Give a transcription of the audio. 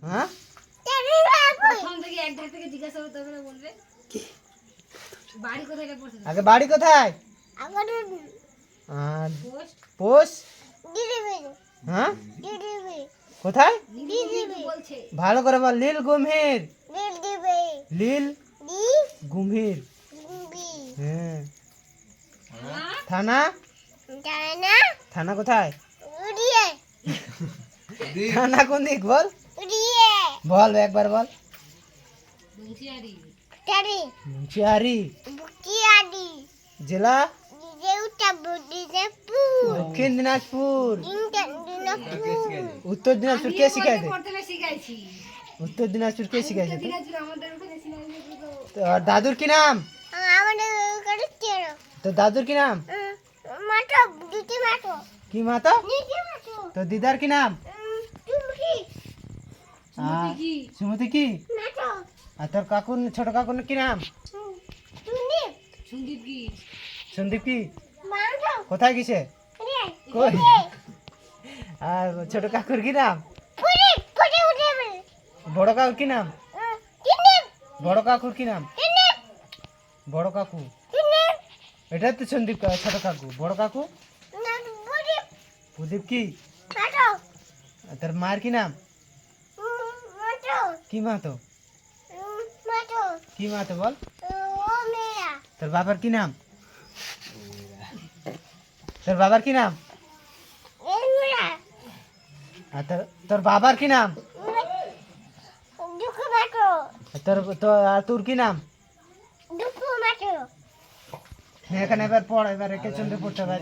হ্যাঁ প্রথম থেকে এক ধার থেকে জিজ্ঞাসা করতে হবে, বলবে বাড়ি কোথায় পড়ছে। আগে বাড়ি কোথায়? Post post. হ্যাঁ কোথায়? বলছে ভালো করে বল। লীল গুমহির। লীল গুমহির। হ্যাঁ। থানা? থানা কোথায়? থানা কোন দিক বল? বল একবার বল। মুন্সিয়ারি মুন্সিয়ারি। জেলা দক্ষিণ দিনাজপুর। উত্তর দিনাজপুর কে শিখাই দে? প্রথমে শিখাইছি উত্তর দিনাজপুর কে শিখাইছে? দিনাজপুর আমাদের ওখানে শিখাইছি তো। তোর দাদুর কি নাম? তোর দাদুর কি নাম? কি মাতো? তোর দিদার কি নাম? সুমতি কি? আর তোর কাকুর ছোট কাকুর কি নাম? সন্দীপ কি? সন্দীপ কি? কোথায় গেছে? কই? আর ছোট কাকুর কি নাম? বড় কাকুর কি নাম? বড় কাকুর কি নাম? বড় কাকু। এটা তো সন্দীপ ছোট কাকু। বড় কাকু? প্রদীপ কি? আর তোর মার কি নাম? কি মাতো? কি মাতো বল? তোর বাবার কি নাম? তোর বাবার কি নাম? আর তোর বাবার কি নাম? তোর কি নাম? এখানে এবার পড়, এবার একে চন্দ্র পড়তে হবে।